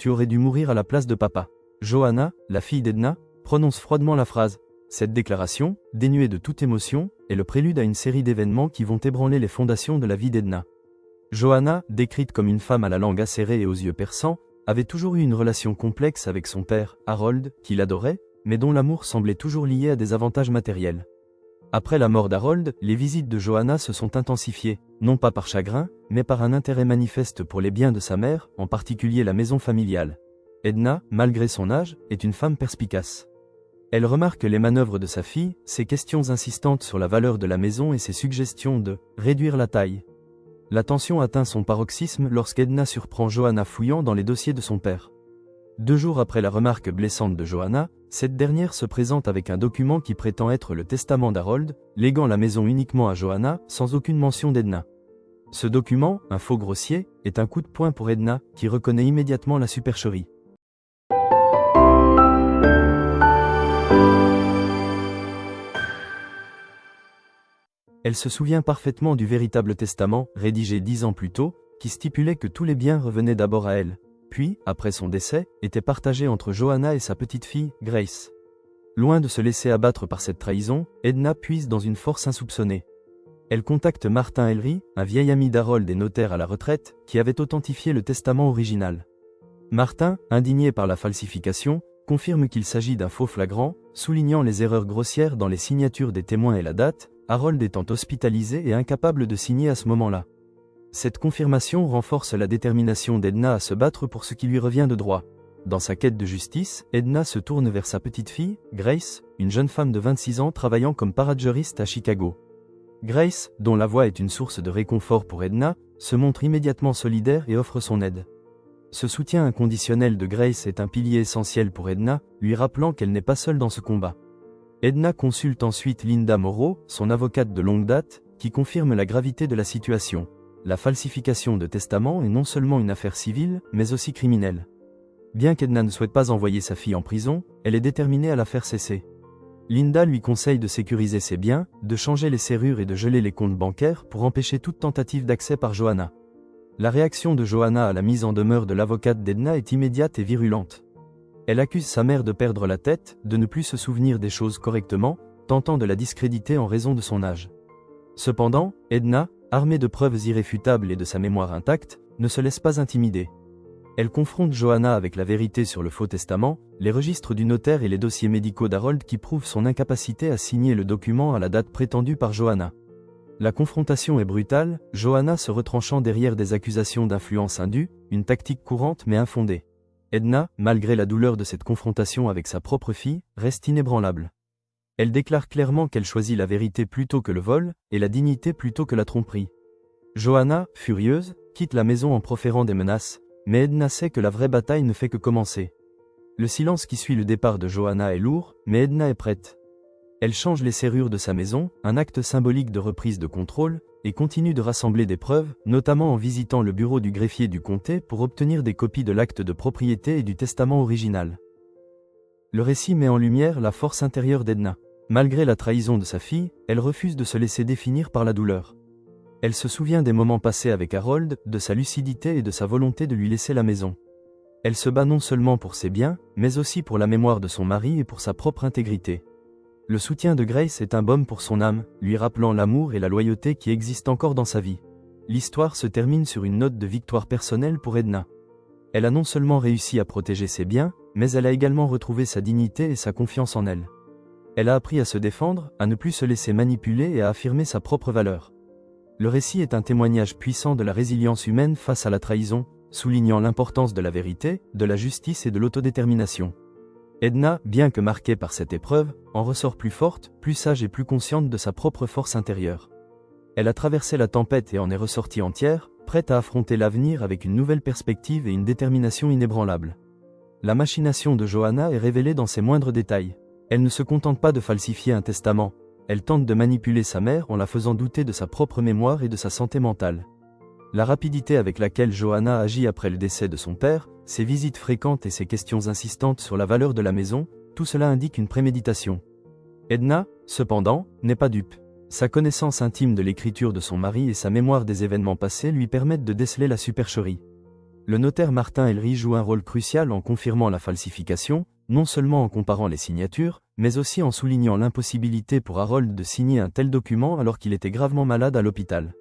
tu aurais dû mourir à la place de papa. Johanna, la fille d'Edna, prononce froidement la phrase. Cette déclaration, dénuée de toute émotion, est le prélude à une série d'événements qui vont ébranler les fondations de la vie d'Edna. Johanna, décrite comme une femme à la langue acérée et aux yeux perçants, avait toujours eu une relation complexe avec son père, Harold, qui l'adorait, mais dont l'amour semblait toujours lié à des avantages matériels. Après la mort d'Harold, les visites de Johanna se sont intensifiées, non pas par chagrin, mais par un intérêt manifeste pour les biens de sa mère, en particulier la maison familiale. Edna, malgré son âge, est une femme perspicace. Elle remarque les manœuvres de sa fille, ses questions insistantes sur la valeur de la maison et ses suggestions de « réduire la taille ». La tension atteint son paroxysme lorsqu'Edna surprend Johanna fouillant dans les dossiers de son père. 2 jours après la remarque blessante de Johanna, cette dernière se présente avec un document qui prétend être le testament d'Harold, léguant la maison uniquement à Johanna, sans aucune mention d'Edna. Ce document, un faux grossier, est un coup de poing pour Edna, qui reconnaît immédiatement la supercherie. Elle se souvient parfaitement du véritable testament, rédigé 10 ans plus tôt, qui stipulait que tous les biens revenaient d'abord à elle, puis, après son décès, étaient partagés entre Johanna et sa petite-fille, Grace. Loin de se laisser abattre par cette trahison, Edna puise dans une force insoupçonnée. Elle contacte Martin Ellery, un vieil ami d'Harold et notaire à la retraite, qui avait authentifié le testament original. Martin, indigné par la falsification, confirme qu'il s'agit d'un faux flagrant, soulignant les erreurs grossières dans les signatures des témoins et la date, Harold étant hospitalisé et incapable de signer à ce moment-là. Cette confirmation renforce la détermination d'Edna à se battre pour ce qui lui revient de droit. Dans sa quête de justice, Edna se tourne vers sa petite-fille, Grace, une jeune femme de 26 ans travaillant comme paradjuriste à Chicago. Grace, dont la voix est une source de réconfort pour Edna, se montre immédiatement solidaire et offre son aide. Ce soutien inconditionnel de Grace est un pilier essentiel pour Edna, lui rappelant qu'elle n'est pas seule dans ce combat. Edna consulte ensuite Linda Moreau, son avocate de longue date, qui confirme la gravité de la situation. La falsification de testament est non seulement une affaire civile, mais aussi criminelle. Bien qu'Edna ne souhaite pas envoyer sa fille en prison, elle est déterminée à la faire cesser. Linda lui conseille de sécuriser ses biens, de changer les serrures et de geler les comptes bancaires pour empêcher toute tentative d'accès par Johanna. La réaction de Johanna à la mise en demeure de l'avocate d'Edna est immédiate et virulente. Elle accuse sa mère de perdre la tête, de ne plus se souvenir des choses correctement, tentant de la discréditer en raison de son âge. Cependant, Edna, armée de preuves irréfutables et de sa mémoire intacte, ne se laisse pas intimider. Elle confronte Johanna avec la vérité sur le faux testament, les registres du notaire et les dossiers médicaux d'Harold qui prouvent son incapacité à signer le document à la date prétendue par Johanna. La confrontation est brutale, Johanna se retranchant derrière des accusations d'influence indue, une tactique courante mais infondée. Edna, malgré la douleur de cette confrontation avec sa propre fille, reste inébranlable. Elle déclare clairement qu'elle choisit la vérité plutôt que le vol, et la dignité plutôt que la tromperie. Johanna, furieuse, quitte la maison en proférant des menaces, mais Edna sait que la vraie bataille ne fait que commencer. Le silence qui suit le départ de Johanna est lourd, mais Edna est prête. Elle change les serrures de sa maison, un acte symbolique de reprise de contrôle, et continue de rassembler des preuves, notamment en visitant le bureau du greffier du comté pour obtenir des copies de l'acte de propriété et du testament original. Le récit met en lumière la force intérieure d'Edna. Malgré la trahison de sa fille, elle refuse de se laisser définir par la douleur. Elle se souvient des moments passés avec Harold, de sa lucidité et de sa volonté de lui laisser la maison. Elle se bat non seulement pour ses biens, mais aussi pour la mémoire de son mari et pour sa propre intégrité. Le soutien de Grace est un baume pour son âme, lui rappelant l'amour et la loyauté qui existent encore dans sa vie. L'histoire se termine sur une note de victoire personnelle pour Edna. Elle a non seulement réussi à protéger ses biens, mais elle a également retrouvé sa dignité et sa confiance en elle. Elle a appris à se défendre, à ne plus se laisser manipuler et à affirmer sa propre valeur. Le récit est un témoignage puissant de la résilience humaine face à la trahison, soulignant l'importance de la vérité, de la justice et de l'autodétermination. Edna, bien que marquée par cette épreuve, en ressort plus forte, plus sage et plus consciente de sa propre force intérieure. Elle a traversé la tempête et en est ressortie entière, prête à affronter l'avenir avec une nouvelle perspective et une détermination inébranlable. La machination de Johanna est révélée dans ses moindres détails. Elle ne se contente pas de falsifier un testament, elle tente de manipuler sa mère en la faisant douter de sa propre mémoire et de sa santé mentale. La rapidité avec laquelle Johanna agit après le décès de son père, ses visites fréquentes et ses questions insistantes sur la valeur de la maison, tout cela indique une préméditation. Edna, cependant, n'est pas dupe. Sa connaissance intime de l'écriture de son mari et sa mémoire des événements passés lui permettent de déceler la supercherie. Le notaire Martin Elry joue un rôle crucial en confirmant la falsification, non seulement en comparant les signatures, mais aussi en soulignant l'impossibilité pour Harold de signer un tel document alors qu'il était gravement malade à l'hôpital.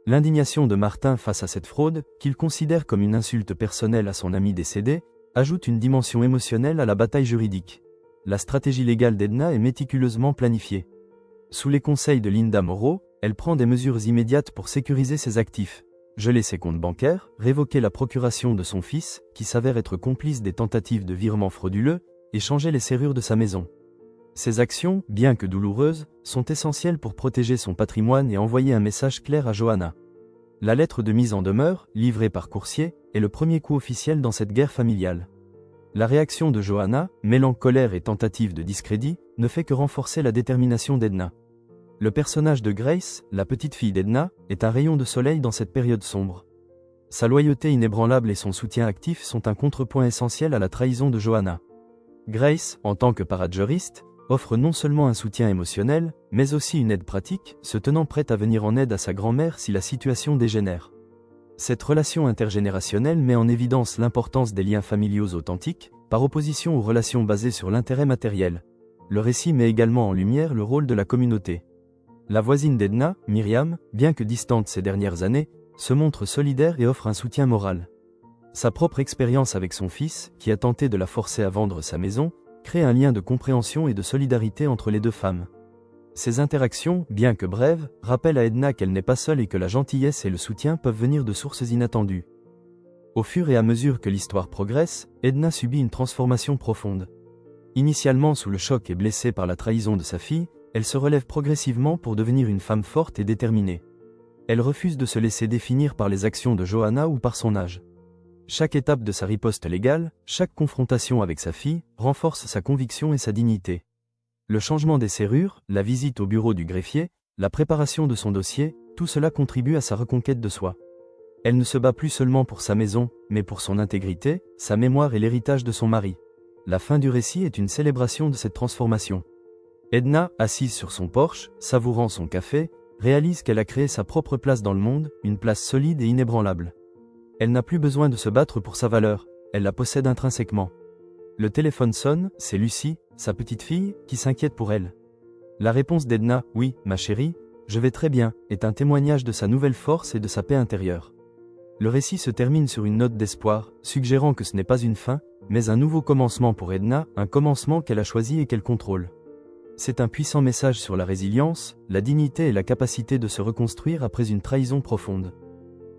L'indignation de Martin face à cette fraude, qu'il considère comme une insulte personnelle à son ami décédé, ajoute une dimension émotionnelle à la bataille juridique. La stratégie légale d'Edna est méticuleusement planifiée. Sous les conseils de Linda Morrow, elle prend des mesures immédiates pour sécuriser ses actifs. Geler ses comptes bancaires, révoquer la procuration de son fils, qui s'avère être complice des tentatives de virement frauduleux, et changer les serrures de sa maison. Ces actions, bien que douloureuses, sont essentielles pour protéger son patrimoine et envoyer un message clair à Johanna. La lettre de mise en demeure, livrée par coursier, est le premier coup officiel dans cette guerre familiale. La réaction de Johanna, mêlant colère et tentative de discrédit, ne fait que renforcer la détermination d'Edna. Le personnage de Grace, la petite fille d'Edna, est un rayon de soleil dans cette période sombre. Sa loyauté inébranlable et son soutien actif sont un contrepoint essentiel à la trahison de Johanna. Grace, en tant que paradjuriste, offre non seulement un soutien émotionnel, mais aussi une aide pratique, se tenant prête à venir en aide à sa grand-mère si la situation dégénère. Cette relation intergénérationnelle met en évidence l'importance des liens familiaux authentiques, par opposition aux relations basées sur l'intérêt matériel. Le récit met également en lumière le rôle de la communauté. La voisine d'Edna, Myriam, bien que distante ces dernières années, se montre solidaire et offre un soutien moral. Sa propre expérience avec son fils, qui a tenté de la forcer à vendre sa maison, crée un lien de compréhension et de solidarité entre les deux femmes. Ces interactions, bien que brèves, rappellent à Edna qu'elle n'est pas seule et que la gentillesse et le soutien peuvent venir de sources inattendues. Au fur et à mesure que l'histoire progresse, Edna subit une transformation profonde. Initialement sous le choc et blessée par la trahison de sa fille, elle se relève progressivement pour devenir une femme forte et déterminée. Elle refuse de se laisser définir par les actions de Johanna ou par son âge. Chaque étape de sa riposte légale, chaque confrontation avec sa fille, renforce sa conviction et sa dignité. Le changement des serrures, la visite au bureau du greffier, la préparation de son dossier, tout cela contribue à sa reconquête de soi. Elle ne se bat plus seulement pour sa maison, mais pour son intégrité, sa mémoire et l'héritage de son mari. La fin du récit est une célébration de cette transformation. Edna, assise sur son porche, savourant son café, réalise qu'elle a créé sa propre place dans le monde, une place solide et inébranlable. Elle n'a plus besoin de se battre pour sa valeur, elle la possède intrinsèquement. Le téléphone sonne, c'est Lucie, sa petite fille, qui s'inquiète pour elle. La réponse d'Edna, « Oui, ma chérie, je vais très bien », est un témoignage de sa nouvelle force et de sa paix intérieure. Le récit se termine sur une note d'espoir, suggérant que ce n'est pas une fin, mais un nouveau commencement pour Edna, un commencement qu'elle a choisi et qu'elle contrôle. C'est un puissant message sur la résilience, la dignité et la capacité de se reconstruire après une trahison profonde.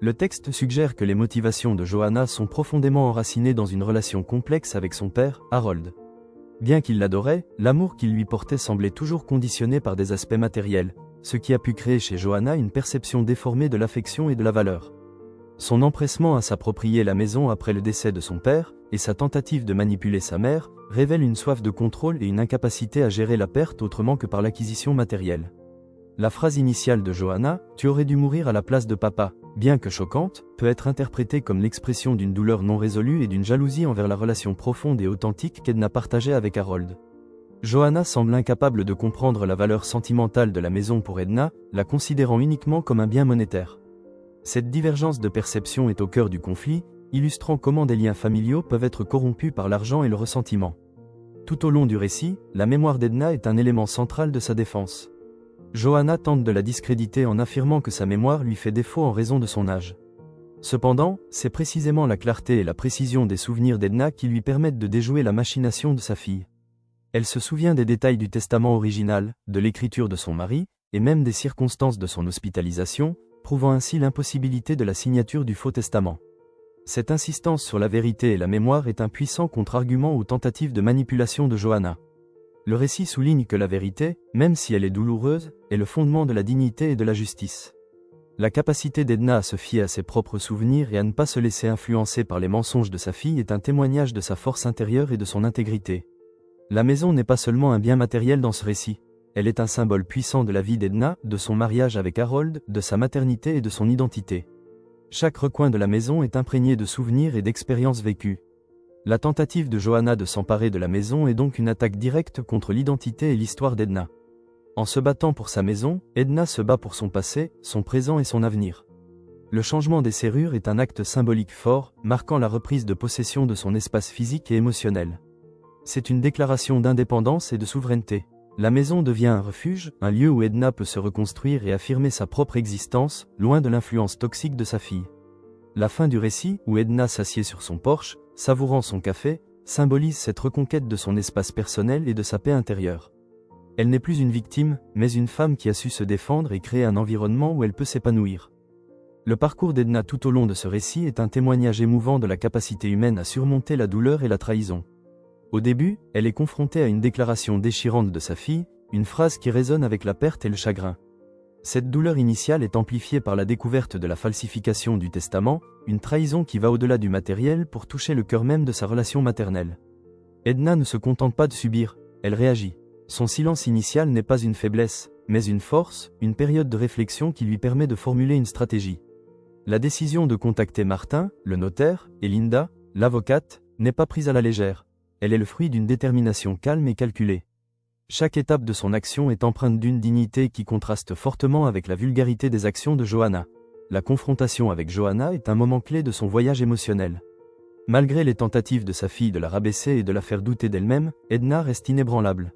Le texte suggère que les motivations de Johanna sont profondément enracinées dans une relation complexe avec son père, Harold. Bien qu'il l'adorait, l'amour qu'il lui portait semblait toujours conditionné par des aspects matériels, ce qui a pu créer chez Johanna une perception déformée de l'affection et de la valeur. Son empressement à s'approprier la maison après le décès de son père, et sa tentative de manipuler sa mère, révèlent une soif de contrôle et une incapacité à gérer la perte autrement que par l'acquisition matérielle. La phrase initiale de Johanna, « Tu aurais dû mourir à la place de papa », bien que choquante, peut être interprétée comme l'expression d'une douleur non résolue et d'une jalousie envers la relation profonde et authentique qu'Edna partageait avec Harold. Johanna semble incapable de comprendre la valeur sentimentale de la maison pour Edna, la considérant uniquement comme un bien monétaire. Cette divergence de perception est au cœur du conflit, illustrant comment des liens familiaux peuvent être corrompus par l'argent et le ressentiment. Tout au long du récit, la mémoire d'Edna est un élément central de sa défense. Johanna tente de la discréditer en affirmant que sa mémoire lui fait défaut en raison de son âge. Cependant, c'est précisément la clarté et la précision des souvenirs d'Edna qui lui permettent de déjouer la machination de sa fille. Elle se souvient des détails du testament original, de l'écriture de son mari, et même des circonstances de son hospitalisation, prouvant ainsi l'impossibilité de la signature du faux testament. Cette insistance sur la vérité et la mémoire est un puissant contre-argument aux tentatives de manipulation de Johanna. Le récit souligne que la vérité, même si elle est douloureuse, est le fondement de la dignité et de la justice. La capacité d'Edna à se fier à ses propres souvenirs et à ne pas se laisser influencer par les mensonges de sa fille est un témoignage de sa force intérieure et de son intégrité. La maison n'est pas seulement un bien matériel dans ce récit. Elle est un symbole puissant de la vie d'Edna, de son mariage avec Harold, de sa maternité et de son identité. Chaque recoin de la maison est imprégné de souvenirs et d'expériences vécues. La tentative de Johanna de s'emparer de la maison est donc une attaque directe contre l'identité et l'histoire d'Edna. En se battant pour sa maison, Edna se bat pour son passé, son présent et son avenir. Le changement des serrures est un acte symbolique fort, marquant la reprise de possession de son espace physique et émotionnel. C'est une déclaration d'indépendance et de souveraineté. La maison devient un refuge, un lieu où Edna peut se reconstruire et affirmer sa propre existence, loin de l'influence toxique de sa fille. La fin du récit, où Edna s'assied sur son porche, savourant son café, symbolise cette reconquête de son espace personnel et de sa paix intérieure. Elle n'est plus une victime, mais une femme qui a su se défendre et créer un environnement où elle peut s'épanouir. Le parcours d'Edna tout au long de ce récit est un témoignage émouvant de la capacité humaine à surmonter la douleur et la trahison. Au début, elle est confrontée à une déclaration déchirante de sa fille, une phrase qui résonne avec la perte et le chagrin. Cette douleur initiale est amplifiée par la découverte de la falsification du testament, une trahison qui va au-delà du matériel pour toucher le cœur même de sa relation maternelle. Edna ne se contente pas de subir, elle réagit. Son silence initial n'est pas une faiblesse, mais une force, une période de réflexion qui lui permet de formuler une stratégie. La décision de contacter Martin, le notaire, et Linda, l'avocate, n'est pas prise à la légère. Elle est le fruit d'une détermination calme et calculée. Chaque étape de son action est empreinte d'une dignité qui contraste fortement avec la vulgarité des actions de Johanna. La confrontation avec Johanna est un moment clé de son voyage émotionnel. Malgré les tentatives de sa fille de la rabaisser et de la faire douter d'elle-même, Edna reste inébranlable.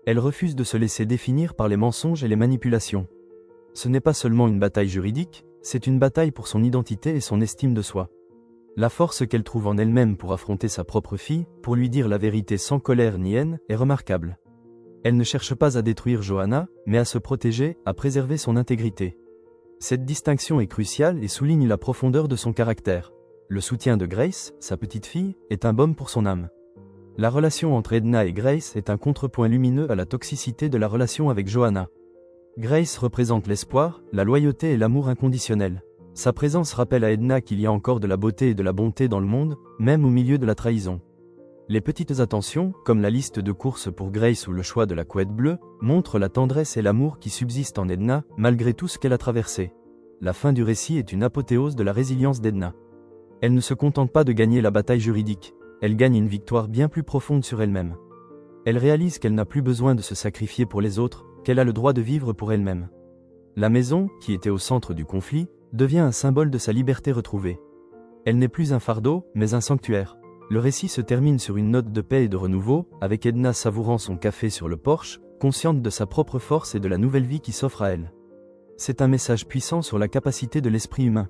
Elle refuse de se laisser définir par les mensonges et les manipulations. Ce n'est pas seulement une bataille juridique, c'est une bataille pour son identité et son estime de soi. La force qu'elle trouve en elle-même pour affronter sa propre fille, pour lui dire la vérité sans colère ni haine, est remarquable. Elle ne cherche pas à détruire Johanna, mais à se protéger, à préserver son intégrité. Cette distinction est cruciale et souligne la profondeur de son caractère. Le soutien de Grace, sa petite fille, est un baume pour son âme. La relation entre Edna et Grace est un contrepoint lumineux à la toxicité de la relation avec Johanna. Grace représente l'espoir, la loyauté et l'amour inconditionnel. Sa présence rappelle à Edna qu'il y a encore de la beauté et de la bonté dans le monde, même au milieu de la trahison. Les petites attentions, comme la liste de courses pour Grace ou le choix de la couette bleue, montrent la tendresse et l'amour qui subsistent en Edna, malgré tout ce qu'elle a traversé. La fin du récit est une apothéose de la résilience d'Edna. Elle ne se contente pas de gagner la bataille juridique, elle gagne une victoire bien plus profonde sur elle-même. Elle réalise qu'elle n'a plus besoin de se sacrifier pour les autres, qu'elle a le droit de vivre pour elle-même. La maison, qui était au centre du conflit, devient un symbole de sa liberté retrouvée. Elle n'est plus un fardeau, mais un sanctuaire. Le récit se termine sur une note de paix et de renouveau, avec Edna savourant son café sur le porche, consciente de sa propre force et de la nouvelle vie qui s'offre à elle. C'est un message puissant sur la capacité de l'esprit humain.